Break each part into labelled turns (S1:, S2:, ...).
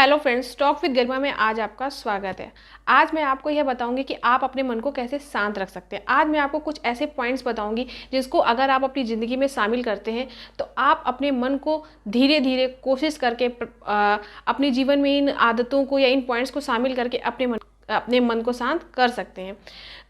S1: Hello friends, talk with गरिमा में आज आपका स्वागत है। आज मैं आपको यह बताऊंगी कि आप अपने मन को कैसे शांत रख सकते हैं। आज मैं आपको कुछ ऐसे पॉइंट्स बताऊंगी जिसको अगर आप अपनी ज़िंदगी में शामिल करते हैं तो आप अपने मन को धीरे धीरे कोशिश करके अपने जीवन में इन आदतों को या इन पॉइंट्स को शामिल करके अपने मन को शांत कर सकते हैं।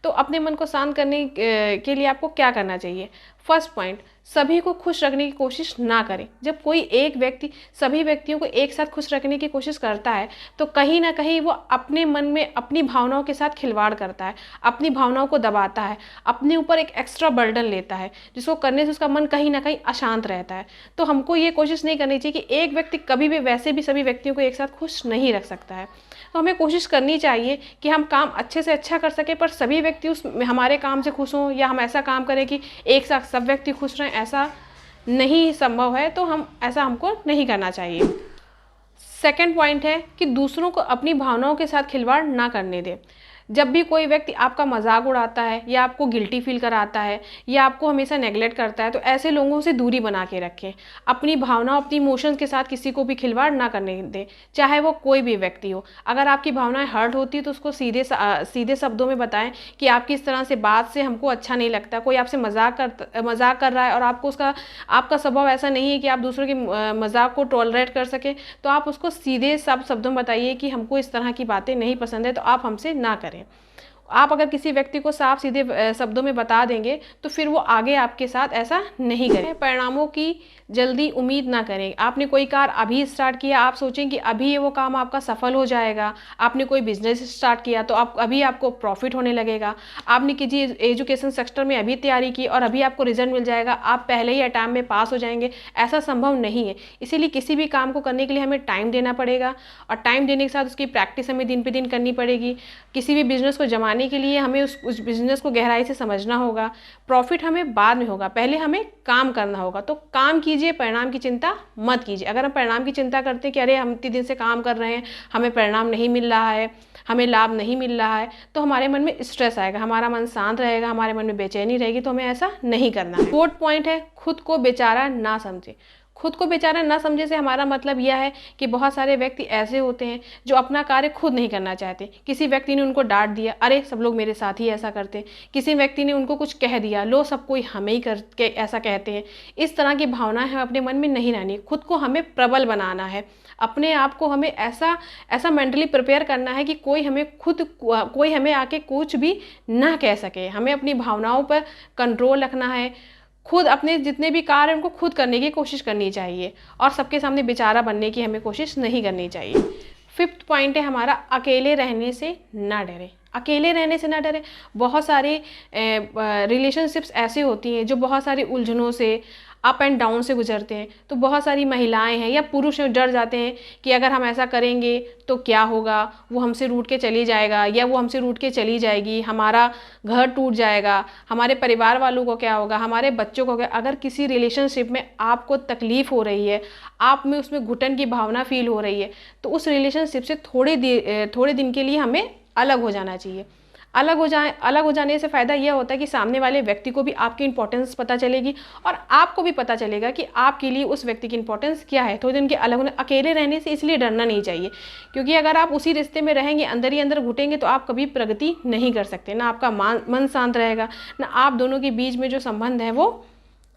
S1: तो अपने मन को शांत करने के लिए आपको क्या करना चाहिए? फर्स्ट पॉइंट, सभी को खुश रखने की कोशिश ना करें। जब कोई एक व्यक्ति सभी व्यक्तियों को एक साथ खुश रखने की कोशिश करता है तो कहीं ना कहीं वो अपने मन में अपनी भावनाओं के साथ खिलवाड़ करता है, अपनी भावनाओं को दबाता है, अपने ऊपर एक एक्स्ट्रा बर्डन लेता है, जिसको करने से उसका मन कहीं ना कहीं अशांत रहता है। तो हमको ये कोशिश नहीं करनी चाहिए कि एक व्यक्ति कभी भी वैसे भी सभी व्यक्तियों को एक साथ खुश नहीं रख सकता है। तो हमें कोशिश करनी चाहिए कि हम काम अच्छे से अच्छा कर सकें, पर सभी व्यक्ति उस हमारे काम से खुश हों, या हम ऐसा काम करें कि एक साथ सब व्यक्ति खुश रहें, ऐसा नहीं संभव है। तो हमको नहीं करना चाहिए। सेकंड पॉइंट है कि दूसरों को अपनी भावनाओं के साथ खिलवाड़ ना करने दें। जब भी कोई व्यक्ति आपका मजाक उड़ाता है या आपको गिल्टी फील कराता है या आपको हमेशा नेगलेक्ट करता है तो ऐसे लोगों से दूरी बना के रखें। अपनी भावनाओं, अपनी इमोशंस के साथ किसी को भी खिलवाड़ ना करने दें, चाहे वो कोई भी व्यक्ति हो। अगर आपकी भावनाएं हर्ट होती है तो उसको सीधे शब्दों में बताएं कि आपकी इस तरह से बात से हमको अच्छा नहीं लगता। कोई आपसे मजाक कर रहा है और आपका स्वभाव ऐसा नहीं है कि आप दूसरों के मजाक को टॉलरेट कर सके, तो आप उसको सीधे सब शब्दों में बताइए कि हमको इस तरह की बातें नहीं पसंद है, तो आप हमसे ना करें। आप अगर किसी व्यक्ति को साफ सीधे शब्दों में बता देंगे तो फिर वो आगे आपके साथ ऐसा नहीं करे। परिणामों की जल्दी उम्मीद ना करें। आपने कोई कार्य अभी स्टार्ट किया, आप सोचें कि अभी ये वो काम आपका सफल हो जाएगा। आपने कोई बिजनेस स्टार्ट किया तो आपको प्रॉफिट होने लगेगा। आपने किसी एजुकेशन सेक्टर में अभी तैयारी की और अभी आपको रिजल्ट मिल जाएगा, आप पहले ही अटैम्प्ट में पास हो जाएंगे, ऐसा संभव नहीं है। इसीलिए किसी भी काम को करने के लिए हमें टाइम देना पड़ेगा और टाइम देने के साथ उसकी प्रैक्टिस हमें दिन पे दिन करनी पड़ेगी। किसी भी बिजनेस को जमाने के लिए हमें उस बिजनेस को गहराई से समझना होगा। प्रॉफिट हमें बाद में होगा, पहले हमें काम करना होगा। तो काम कीजिए, परिणाम की चिंता मत कीजिए। अगर हम परिणाम की चिंता करते हैं कि अरे हम इतने दिन से काम कर रहे हैं, हमें परिणाम नहीं मिल रहा है, हमें लाभ नहीं मिल रहा है, तो हमारे मन में स्ट्रेस आएगा, हमारा मन शांत रहेगा, हमारे मन में बेचैनी रहेगी। तो हमें ऐसा नहीं करना है। फोर्थ पॉइंट है, खुद को बेचारा ना समझे। खुद को बेचारा ना समझे से हमारा मतलब यह है कि बहुत सारे व्यक्ति ऐसे होते हैं जो अपना कार्य खुद नहीं करना चाहते। किसी व्यक्ति ने उनको डांट दिया, अरे सब लोग मेरे साथ ही ऐसा करते हैं। किसी व्यक्ति ने उनको कुछ कह दिया, लो सब कोई हमें ही करके ऐसा कहते हैं। इस तरह की भावनाएं हमें अपने मन में नहीं रहनी। खुद को हमें प्रबल बनाना है। अपने आप को हमें ऐसा मेंटली प्रिपेयर करना है कि कोई हमें आके कुछ भी ना कह सके। हमें अपनी भावनाओं पर कंट्रोल रखना है। खुद अपने जितने भी कार्य हैं उनको खुद करने की कोशिश करनी चाहिए और सबके सामने बेचारा बनने की हमें कोशिश नहीं करनी चाहिए। फिफ्थ पॉइंट है हमारा, अकेले रहने से ना डरें। अकेले रहने से ना डरें। बहुत सारे रिलेशनशिप्स ऐसे होती हैं जो बहुत सारी उलझनों से, अप एंड डाउन से गुजरते हैं। तो बहुत सारी महिलाएं हैं या पुरुष हैं डर जाते हैं कि अगर हम ऐसा करेंगे तो क्या होगा, वो हमसे रूठ के चली जाएगा या वो हमसे रूठ के चली जाएगी, हमारा घर टूट जाएगा, हमारे परिवार वालों को क्या होगा, हमारे बच्चों को क्या। अगर किसी रिलेशनशिप में आपको तकलीफ हो रही है, आप में उसमें घुटन की भावना फील हो रही है, तो उस रिलेशनशिप से थोड़े दिन के लिए हमें अलग हो जाना चाहिए। अलग हो जाने से फ़ायदा यह होता है कि सामने वाले व्यक्ति को भी आपकी इंपॉर्टेंस पता चलेगी और आपको भी पता चलेगा कि आपके लिए उस व्यक्ति की इंपॉर्टेंस क्या है। थोड़े दिन के अलग होने, अकेले रहने से इसलिए डरना नहीं चाहिए, क्योंकि अगर आप उसी रिश्ते में रहेंगे, अंदर ही अंदर घुटेंगे, तो आप कभी प्रगति नहीं कर सकते। ना आपका मन शांत रहेगा, ना आप दोनों के बीच में जो संबंध है वो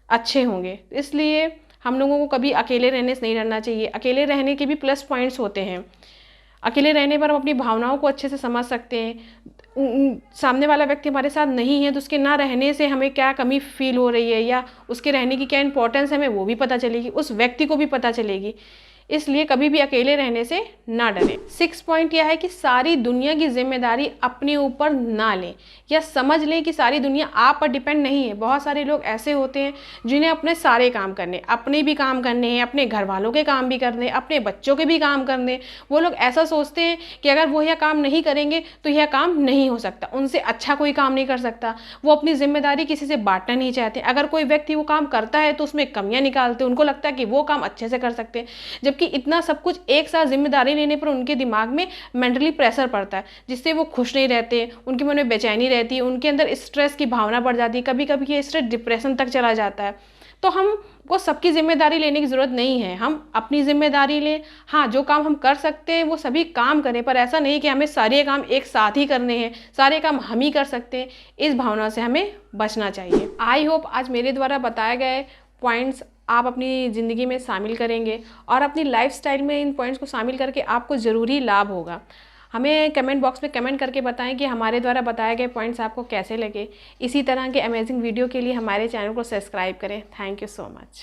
S1: अच्छे होंगे। इसलिए हम लोगों को कभी अकेले रहने से नहीं डरना चाहिए। अकेले रहने के भी प्लस पॉइंट्स होते हैं। अकेले रहने पर हम अपनी भावनाओं को अच्छे से समझ सकते हैं। सामने वाला व्यक्ति हमारे साथ नहीं है तो उसके ना रहने से हमें क्या कमी फील हो रही है या उसके रहने की क्या इंपॉर्टेंस है, हमें वो भी पता चलेगी, उस व्यक्ति को भी पता चलेगी। इसलिए कभी भी अकेले रहने से ना डरें। सिक्स पॉइंट यह है कि सारी दुनिया की जिम्मेदारी अपने ऊपर ना लें या समझ लें कि सारी दुनिया आप पर डिपेंड नहीं है। बहुत सारे लोग ऐसे होते हैं जिन्हें अपने सारे काम करने, अपने भी काम करने हैं, अपने घर वालों के काम भी करने, अपने बच्चों के भी काम करने। वो लोग ऐसा सोचते हैं कि अगर वो यह काम नहीं करेंगे तो यह काम नहीं हो सकता, उनसे अच्छा कोई काम नहीं कर सकता। वो अपनी जिम्मेदारी किसी से बांटना नहीं चाहते। अगर कोई व्यक्ति वो काम करता है तो उसमें कमियां निकालते, उनको लगता है कि वो काम अच्छे से कर सकते हैं, कि इतना सब कुछ एक साथ जिम्मेदारी लेने पर उनके दिमाग में मेंटली प्रेशर पड़ता है, जिससे वो खुश नहीं रहते, उनके मन में बेचैनी रहती है, उनके अंदर स्ट्रेस की भावना बढ़ जाती है। कभी कभी ये स्ट्रेस डिप्रेशन तक चला जाता है। तो हमको सबकी जिम्मेदारी लेने की ज़रूरत नहीं है, हम अपनी जिम्मेदारी लें। हाँ, जो काम हम कर सकते हैं वो सभी काम करें, पर ऐसा नहीं कि हमें सारे काम एक साथ ही करने हैं, सारे काम हम ही कर सकते हैं, इस भावना से हमें बचना चाहिए। आई होप आज मेरे द्वारा बताए गए पॉइंट्स आप अपनी ज़िंदगी में शामिल करेंगे और अपनी लाइफस्टाइल में इन पॉइंट्स को शामिल करके आपको ज़रूरी लाभ होगा। हमें कमेंट बॉक्स में कमेंट करके बताएं कि हमारे द्वारा बताए गए पॉइंट्स आपको कैसे लगे। इसी तरह के अमेजिंग वीडियो के लिए हमारे चैनल को सब्सक्राइब करें। Thank you so much.